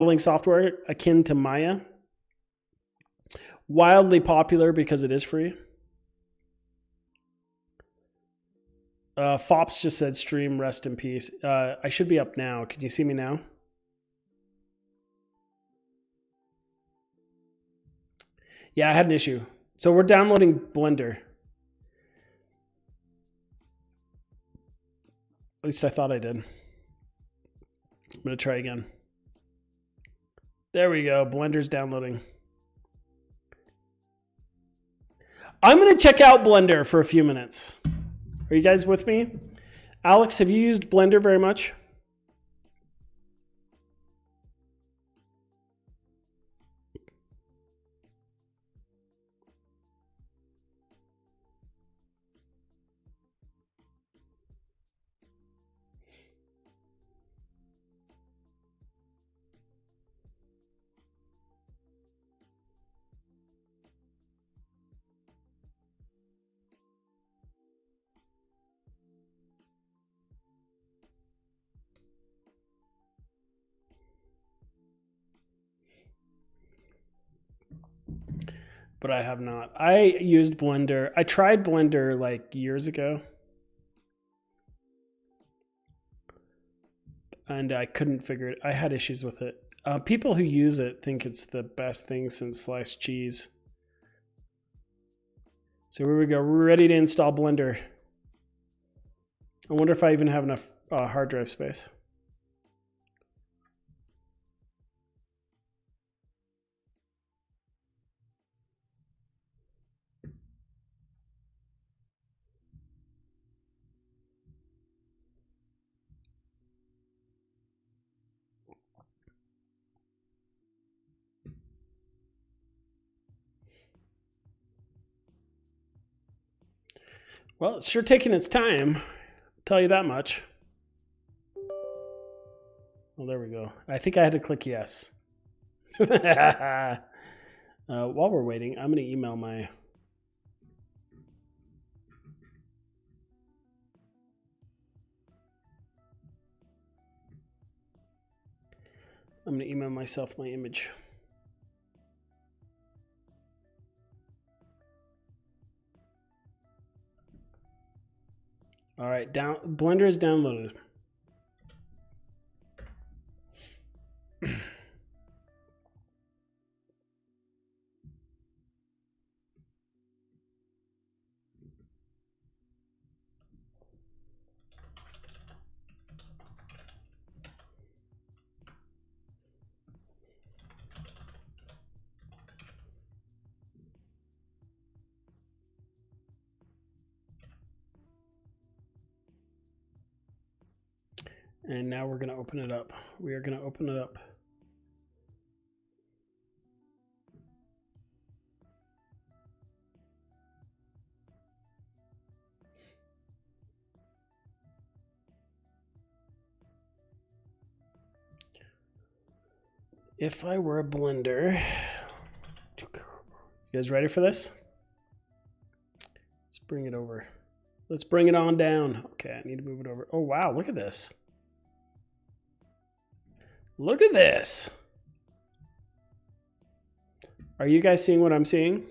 modeling software akin to Maya. Wildly popular because it is free. Fops just said stream, rest in peace. I should be up now. Can you see me now? Yeah, I had an issue. So we're downloading Blender. At least I thought I did. I'm going to try again. There we go. Blender's downloading. I'm going to check out Blender for a few minutes. Are you guys with me? Alex, have you used Blender very much? But I have not. I used Blender. I tried Blender like years ago. And I couldn't figure it. I had issues with it. People who use it think it's the best thing since sliced cheese. So here we go. We're ready to install Blender. I wonder if I even have enough hard drive space. Well, it's sure taking its time. I'll tell you that much. Well, there we go. I think I had to click yes. While we're waiting, I'm going to email my... I'm going to email myself my image. All right, Blender is downloaded. And now we're going to open it up. We are going to open it up. If I were a Blender, you guys ready for this? Let's bring it over. Let's bring it on down. Okay, I need to move it over. Oh, wow, look at this. Look at this. Are you guys seeing what I'm seeing?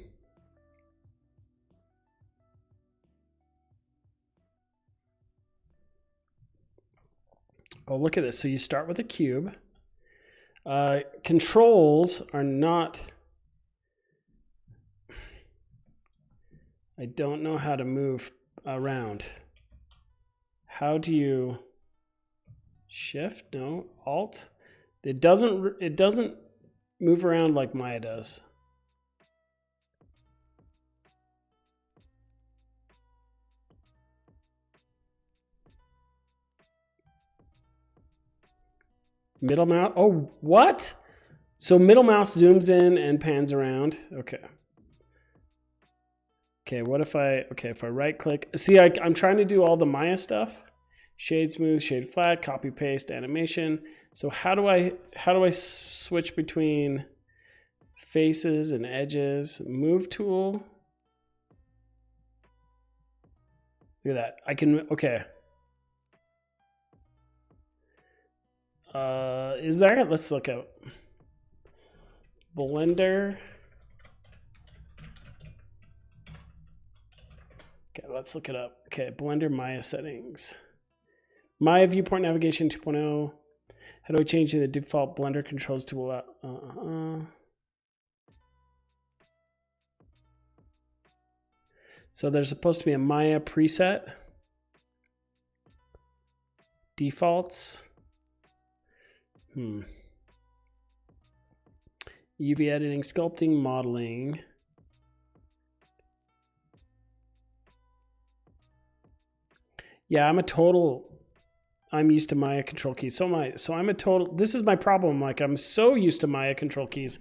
Oh, look at this. So you start with a cube. Controls are not... I don't know how to move around. How do you... Shift? No. Alt? It doesn't move around like Maya does. Middle mouse. Oh, what? So middle mouse zooms in and pans around. Okay. Okay, what if if I right click? See, I'm trying to do all the Maya stuff. Shade smooth, shade flat, copy paste, animation. So how do I switch between faces and edges? Move tool. Look at that. I can, okay. Is there? Let's look out. Blender. Okay, let's look it up. Okay, Blender Maya settings. Maya viewport navigation 2.0. How do I change the default Blender controls to allow? So there's supposed to be a Maya preset. Defaults. UV editing, sculpting, modeling. Yeah, I'm used to Maya control keys. So I'm a total, this is my problem. Like I'm so used to Maya control keys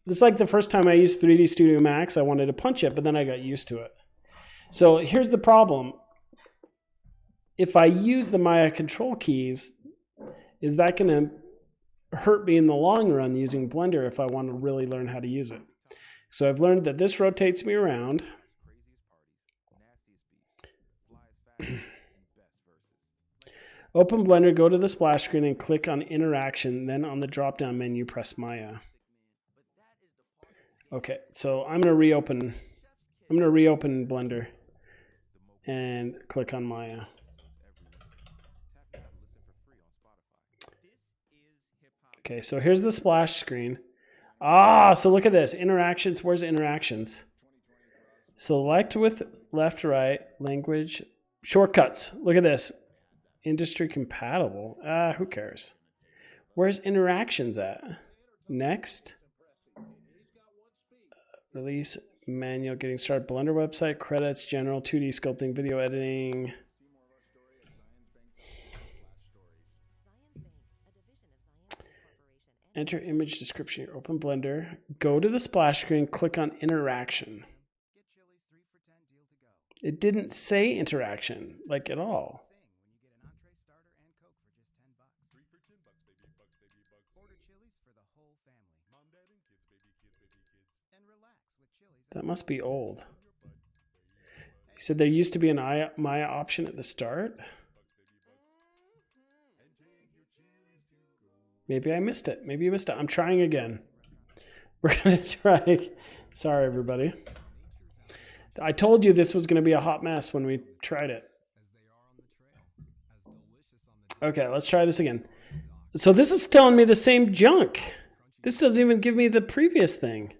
it's like the first time I used 3D Studio Max, I wanted to punch it, but then I got used to it. So here's the problem. If I use the Maya control keys, is that going to hurt me in the long run using Blender if I want to really learn how to use it? So I've learned that this rotates me around. Open Blender, go to the splash screen and click on interaction. Then on the drop-down menu, press Maya. Okay, so I'm gonna reopen Blender and click on Maya. Okay, so here's the splash screen. So look at this, interactions, where's interactions? Select with left, right, language, shortcuts, look at this. Industry compatible, who cares? Where's interactions at? Next. Release, manual, getting started, Blender website, credits, general, 2D sculpting, video editing. Enter image description, open Blender, go to the splash screen, click on interaction. It didn't say interaction, like at all. That must be old. He said there used to be an Maya option at the start. Maybe I missed it. Maybe you missed it. I'm trying again. We're going to try. Sorry, everybody. I told you this was going to be a hot mess when we tried it. Okay, let's try this again. So this is telling me the same junk. This doesn't even give me the previous thing.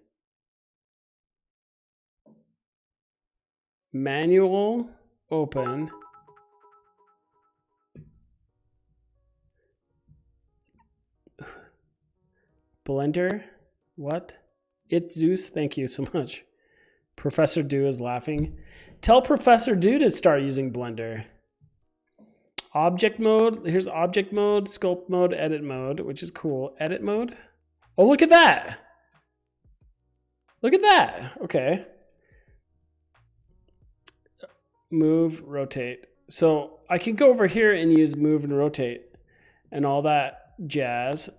Manual, open. Blender, what? It's Zeus, thank you so much. Professor Do is laughing. Tell Professor Do to start using Blender. Object mode, here's object mode, sculpt mode, edit mode, which is cool. Edit mode. Oh, look at that. Look at that, okay. Move, rotate. So I can go over here and use move and rotate and all that jazz.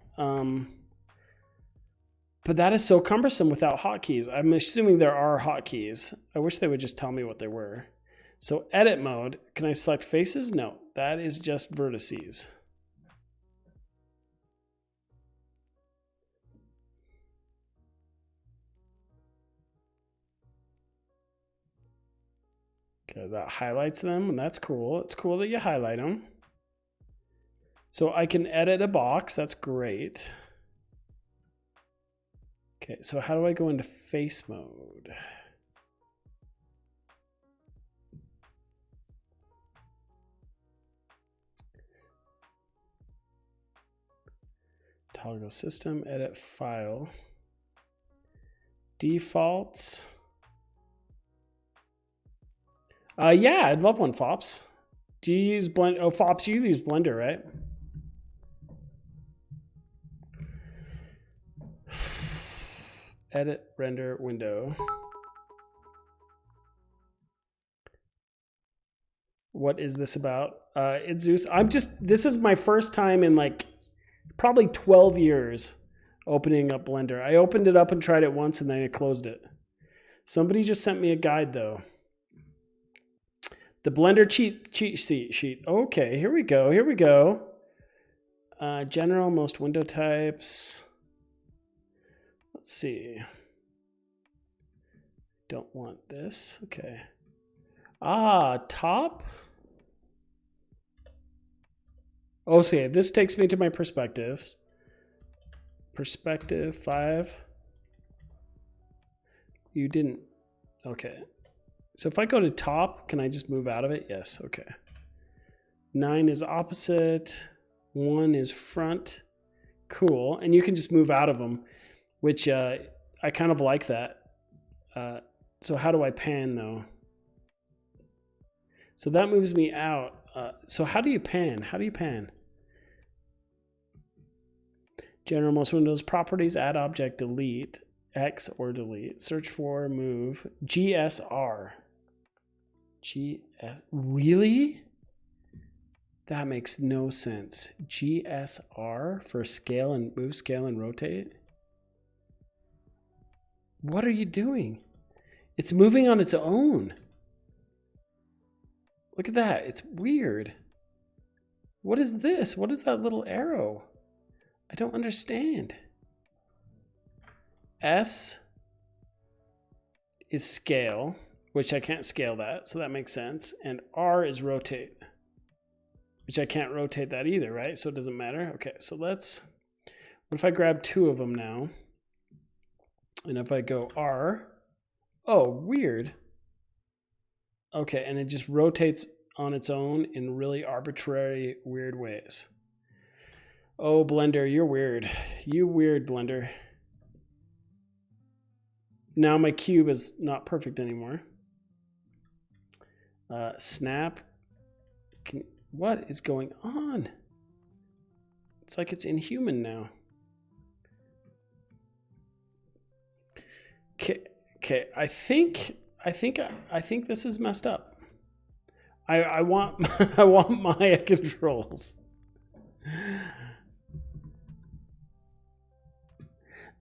But that is so cumbersome without hotkeys. I'm assuming there are hotkeys. I wish they would just tell me what they were. So edit mode, can I select faces? No, that is just vertices. Okay, that highlights them, and that's cool. It's cool that you highlight them. So I can edit a box, that's great. Okay, so how do I go into face mode? Toggle system, edit file. Defaults. Yeah, I'd love one, Fops. Do you use Blender? Oh, Fops, you use Blender, right? Edit render window. What is this about? It's Zeus. This is my first time in like probably 12 years opening up Blender. I opened it up and tried it once and then I closed it. Somebody just sent me a guide though. The Blender cheat sheet. Okay, here we go. General, most window types. let's see. Don't want this. Okay. Top. Oh, see, this takes me to my perspectives. Perspective 5. You didn't. Okay. So if I go to top, can I just move out of it? Yes. Okay. 9 is opposite. 1 is front. Cool. And you can just move out of them, which I kind of like that. So how do I pan though? So that moves me out. So how do you pan? How do you pan? General most Windows properties, add object, delete, X or delete, search for, move, GSR. Really? That makes no sense. GSR for scale and move, scale and rotate. What are you doing? It's moving on its own. Look at that. It's weird. What is this? What is that little arrow? I don't understand. S is scale, which I can't scale that, so that makes sense. And R is rotate, which I can't rotate that either, right? So it doesn't matter. Okay, so let's, what if I grab 2 of them now? And if I go R, oh, weird. Okay, and it just rotates on its own in really arbitrary, weird ways. Oh, Blender, you're weird. You weird, Blender. Now my cube is not perfect anymore. Snap. What is going on? It's like it's inhuman now. Okay. I think this is messed up. I want I want Maya controls.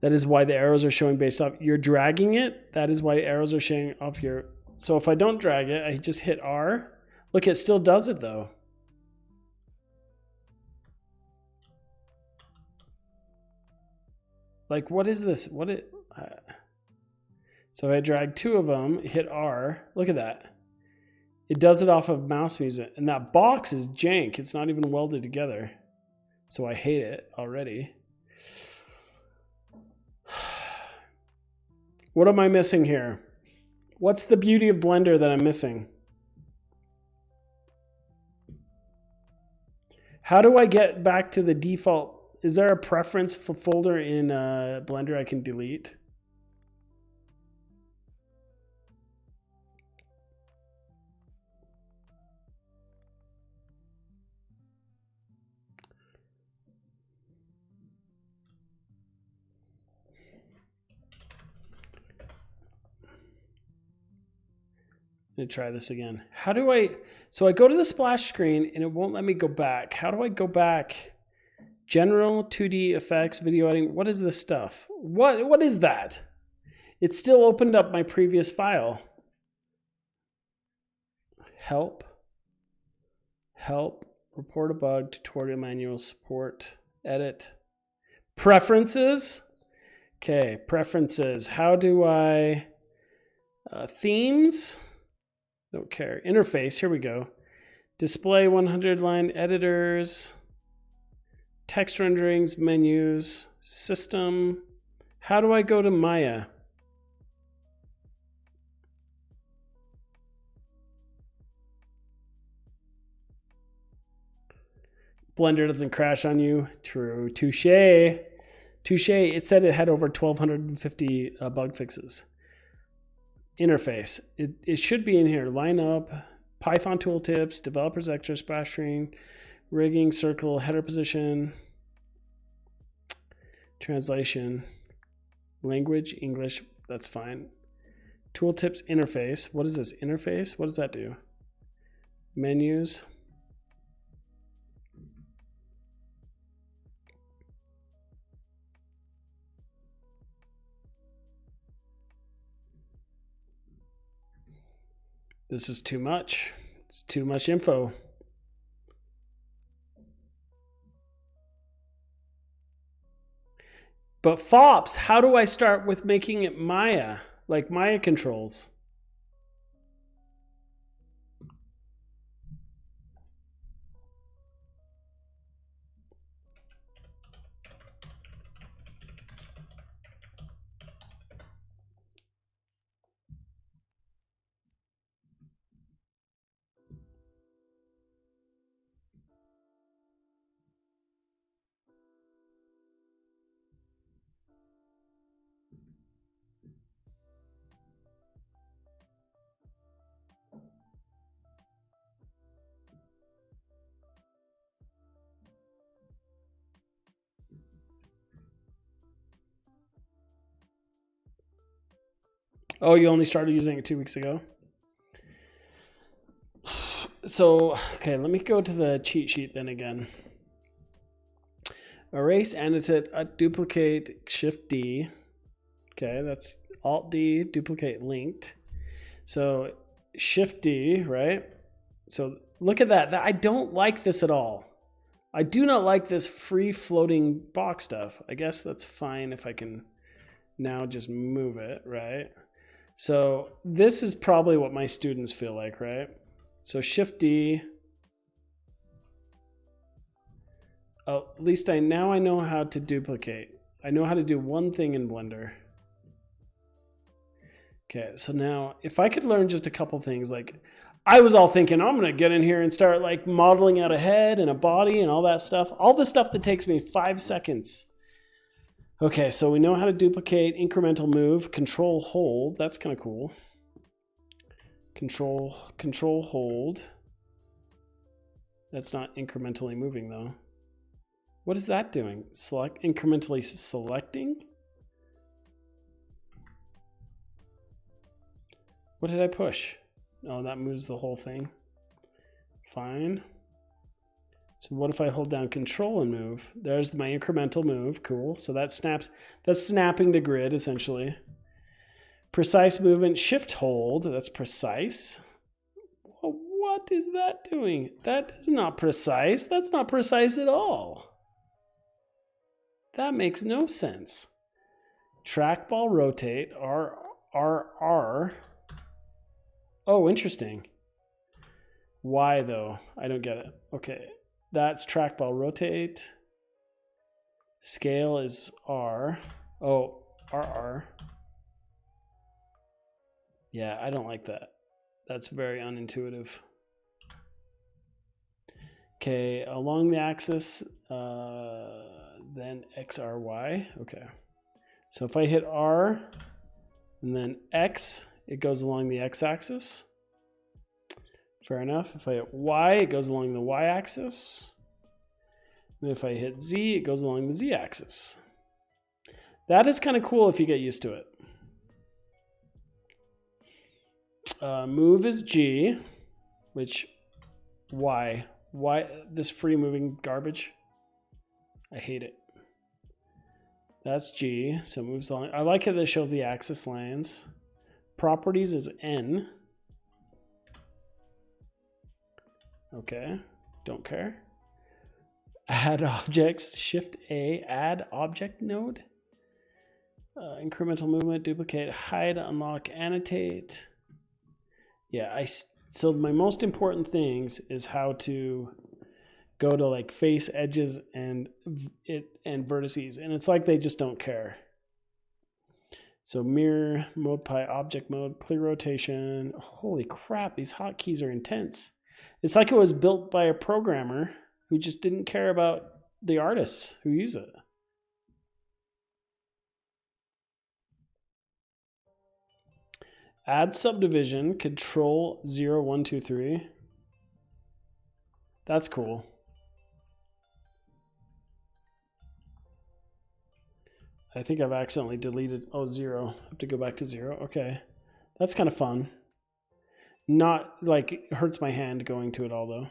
That is why the arrows are showing based off. You're dragging it. That is why arrows are showing off your. So if I don't drag it, I just hit R. Look, it still does it though. Like, what is this? So if I drag 2 of them, hit R. Look at that. It does it off of mouse movement. And that box is jank. It's not even welded together. So I hate it already. What am I missing here? What's the beauty of Blender that I'm missing? How do I get back to the default? Is there a preference for folder in Blender I can delete? Let me try this again. How do I, so I go to the splash screen and it won't let me go back. How do I go back? General 2D effects, video editing. What is this stuff? What is that? It still opened up my previous file. Help, report a bug, tutorial manual, support, edit. Preferences. Okay, preferences. How do I, themes? Don't care. Interface, here we go. Display 100 line editors, text renderings, menus, system. How do I go to Maya? Blender doesn't crash on you. True. Touche. Touche. It said it had over 1,250 bug fixes. Interface. It should be in here. Line up, Python tooltips, developers extra, splash screen, rigging, circle, header position, translation, language, English. That's fine. Tooltips interface. What is this? Interface? What does that do? Menus. This is too much. It's too much info. But FOPS, how do I start with making it Maya? Like Maya controls? Oh, you only started using it 2 weeks ago? So, okay, let me go to the cheat sheet then again. Erase, annotate, duplicate, Shift D. Okay, that's Alt D, duplicate linked. So Shift D, right? So look at that. I don't like this at all. I do not like this free floating box stuff. I guess that's fine if I can now just move it, right? So this is probably what my students feel like, right? So Shift D. Oh, at least now I know how to duplicate. I know how to do one thing in Blender. Okay, so now if I could learn just a couple things, like I was all thinking I'm gonna get in here and start like modeling out a head and a body and all that stuff. All the stuff that takes me 5 seconds. Okay, so we know how to duplicate, incremental move, control hold. That's kind of cool. Control hold. That's not incrementally moving though. What is that doing? Incrementally selecting? What did I push? Oh, that moves the whole thing. Fine. So what if I hold down control and move? There's my incremental move, cool. So that snaps, that's snapping to grid essentially. Precise movement, shift hold, that's precise. Well, what is that doing? That is not precise, that's not precise at all. That makes no sense. Trackball rotate, R. Oh, interesting. Why though? I don't get it. Okay, that's trackball rotate. Scale is R. Oh, RR. Yeah, I don't like that. That's very unintuitive. Okay, along the axis, then XRY. Okay. So if I hit R and then X, it goes along the x-axis. Fair enough. If I hit Y, it goes along the y-axis. And if I hit Z, it goes along the z-axis. That is kind of cool if you get used to it. Move is G, which why this free moving garbage? I hate it. That's G, so it moves along. I like how that shows the axis lines. Properties is N. Okay, don't care. Add objects, Shift A, add object node. Incremental movement, duplicate, hide, unlock, annotate. Yeah, so my most important things is how to go to like face, edges, and vertices, and it's like they just don't care. So mirror, mode pie, object mode, clear rotation. Holy crap, these hotkeys are intense. It's like it was built by a programmer who just didn't care about the artists who use it. Add subdivision, control 0, 1, 2, 3. That's cool. I think I've accidentally deleted, 0. I have to go back to 0. Okay. That's kind of fun. Not like it hurts my hand going to it all though.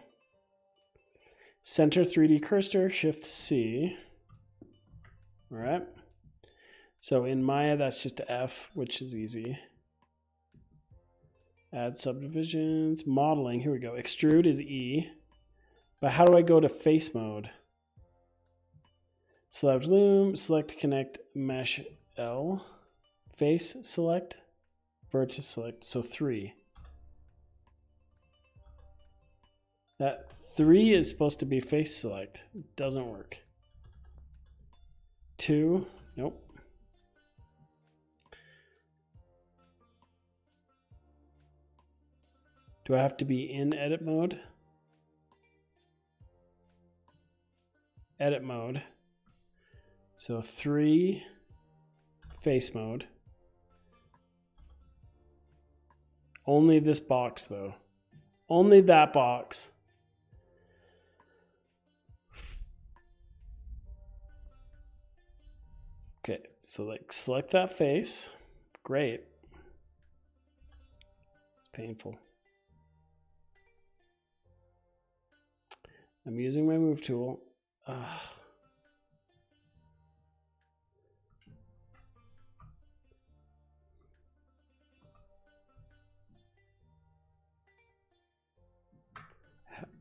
Center 3D cursor, Shift C. All right. So in Maya, that's just F, which is easy. Add subdivisions, modeling, here we go. Extrude is E. But how do I go to face mode? Select loom, select connect mesh L, face select, vertex select, so 3. That 3 is supposed to be face select. It doesn't work. 2, nope. Do I have to be in edit mode? Edit mode. So 3, face mode. Only this box though. Only that box. Okay, so like select that face. Great. It's painful. I'm using my move tool.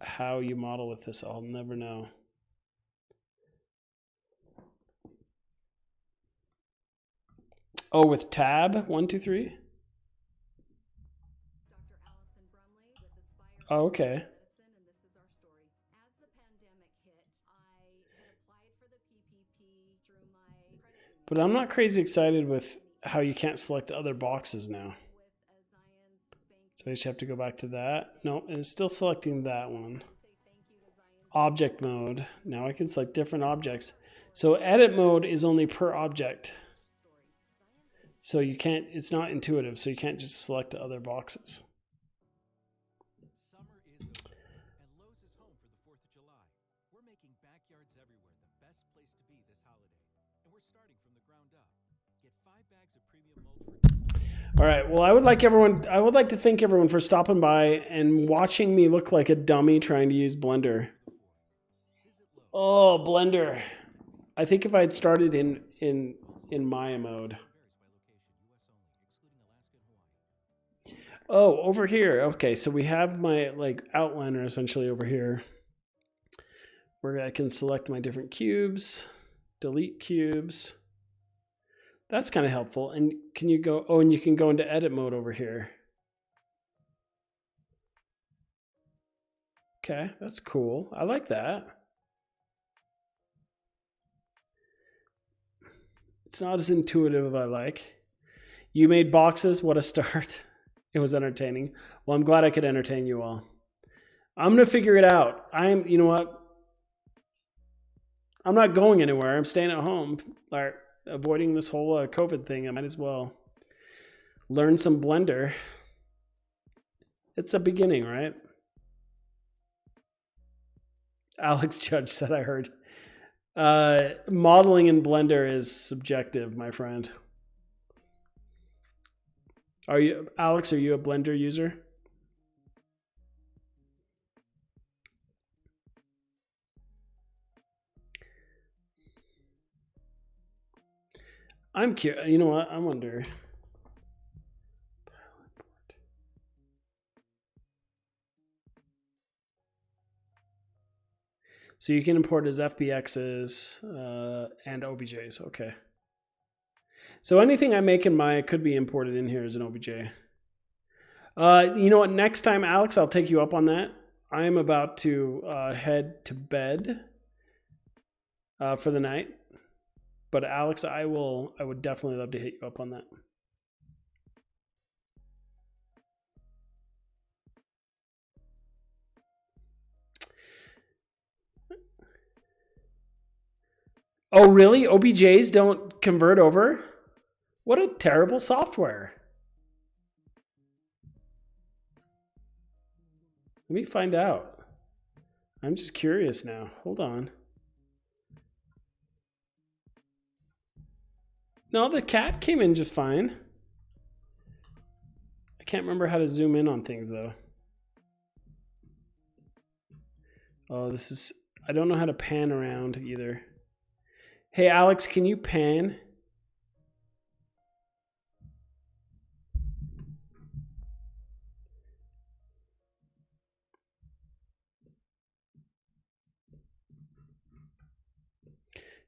How you model with this, I'll never know. Oh, with tab 1, 2, 3. Oh, okay. But I'm not crazy excited with how you can't select other boxes now. So I just have to go back to that. No, and it's still selecting that one. Object mode. Now I can select different objects. So edit mode is only per object. So you can't, it's not intuitive, so you can't just select other boxes. Summer is over, and Lowe's is home for the 4th of July. We're making backyards everywhere the best place to be this holiday. And we're starting from the ground up. Get 5 bags of premium mulch for All right, well, I would like to thank everyone for stopping by and watching me look like a dummy trying to use Blender. Oh, Blender. I think if I had started in Maya mode. Oh, over here. Okay, so we have my like outliner essentially over here, where I can select my different cubes, delete cubes. That's kind of helpful. And can you go, oh, and you can go into edit mode over here. Okay, that's cool. I like that. It's not as intuitive as I like. You made boxes, what a start. It was entertaining. Well, I'm glad I could entertain you all. I'm gonna figure it out. You know what? I'm not going anywhere. I'm staying at home. Like, avoiding this whole COVID thing. I might as well learn some Blender. It's a beginning, right? Alex Judge said, I heard. Modeling in Blender is subjective, my friend. Alex, are you a Blender user? I'm curious. You know what? I wonder. So you can import as FBXs and OBJs. Okay. So anything I make in Maya could be imported in here as an OBJ. You know what? Next time, Alex, I'll take you up on that. I am about to head to bed for the night. But Alex, I would definitely love to hit you up on that. Oh, really? OBJs don't convert over? What a terrible software. Let me find out. I'm just curious now. Hold on. No, the cat came in just fine. I can't remember how to zoom in on things though. Oh, I don't know how to pan around either. Hey, Alex, can you pan?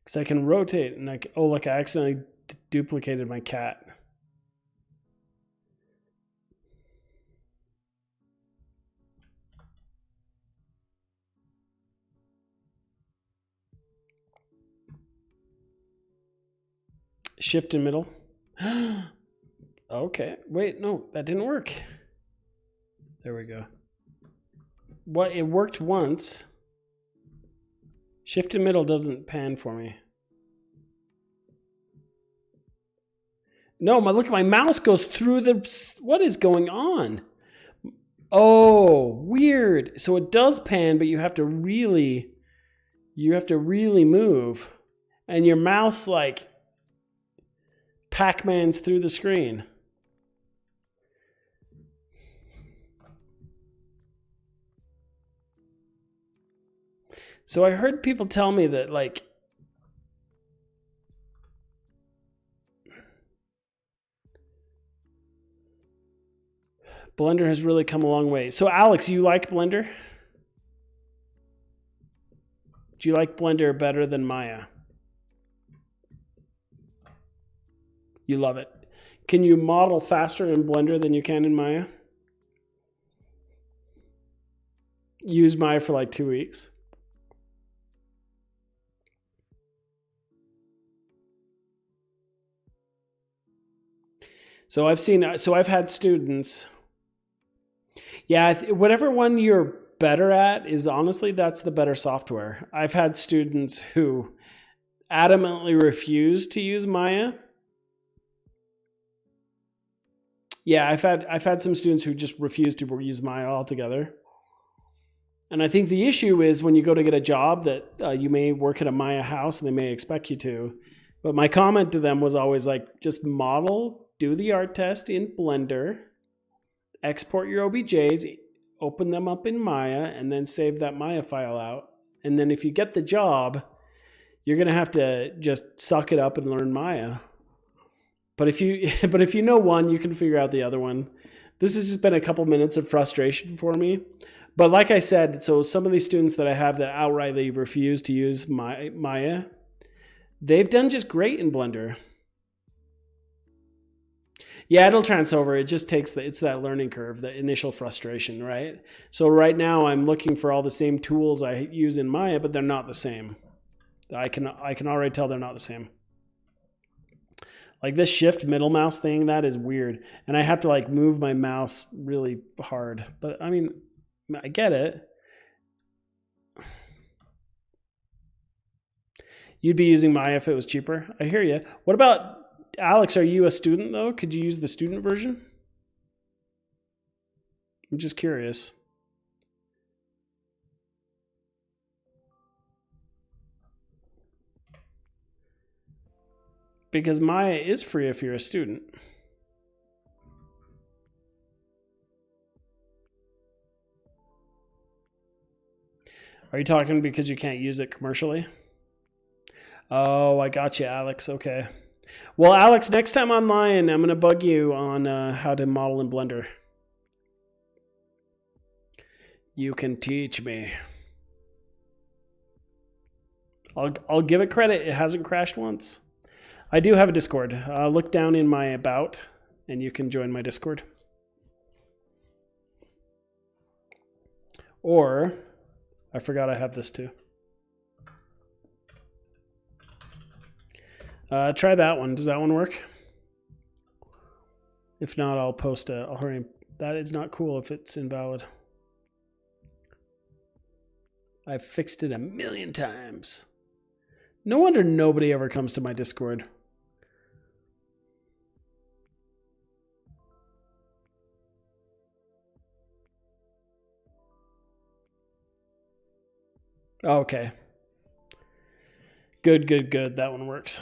Because I can rotate and oh, look, I accidentally duplicated my cat. Shift in middle. Okay, wait, no, that didn't work. There we go. What, it worked once. Shift to middle doesn't pan for me. No, look, my mouse goes through the, what is going on? Oh, weird. So it does pan, but you have to really move. And your mouse like Pac-Man's through the screen. So I heard people tell me that like Blender has really come a long way. So Alex, you like Blender? Do you like Blender better than Maya? You love it. Can you model faster in Blender than you can in Maya? Use Maya for like 2 weeks. So I've had students. Yeah, whatever one you're better at is honestly, that's the better software. I've had students who adamantly refuse to use Maya. Yeah, I've had some students who just refuse to use Maya altogether. And I think the issue is when you go to get a job that you may work at a Maya house and they may expect you to. But my comment to them was always like, just model, do the art test in Blender, export your OBJs, open them up in Maya, and then save that Maya file out. And then if you get the job, you're going to have to just suck it up and learn Maya. But if you know one, you can figure out the other one. This has just been a couple minutes of frustration for me. But like I said, so some of these students that I have that outrightly refuse to use Maya, they've done just great in Blender. Yeah, it'll transfer over. It just takes it's that learning curve, the initial frustration, right? So right now I'm looking for all the same tools I use in Maya, but they're not the same. I can already tell they're not the same. Like this shift middle mouse thing, that is weird. And I have to like move my mouse really hard. But I mean, I get it. You'd be using Maya if it was cheaper. I hear you. What about Alex? Are you a student though? Could you use the student version? I'm just curious. Because Maya is free if you're a student. Are you talking because you can't use it commercially? Oh, I got you, Alex. Okay. Well, Alex, next time online, I'm going to bug you on how to model in Blender. You can teach me. I'll give it credit. It hasn't crashed once. I do have a Discord. Look down in my about, and you can join my Discord. Or, I forgot I have this too. Try that one. Does that one work? If not, I'll post I'll hurry. That is not cool if it's invalid. I've fixed it 1,000,000 times. No wonder nobody ever comes to my Discord. Okay. Good. That one works.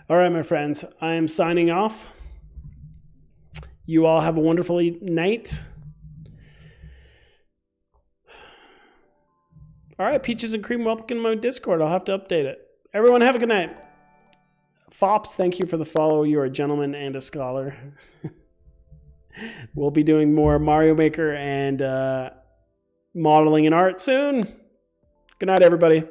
All right, my friends, I am signing off. You all have a wonderful night. All right, Peaches and Cream, welcome to my Discord. I'll have to update it. Everyone have a good night. Fops, thank you for the follow. You're a gentleman and a scholar. We'll be doing more Mario Maker and modeling and art soon. Good night, everybody.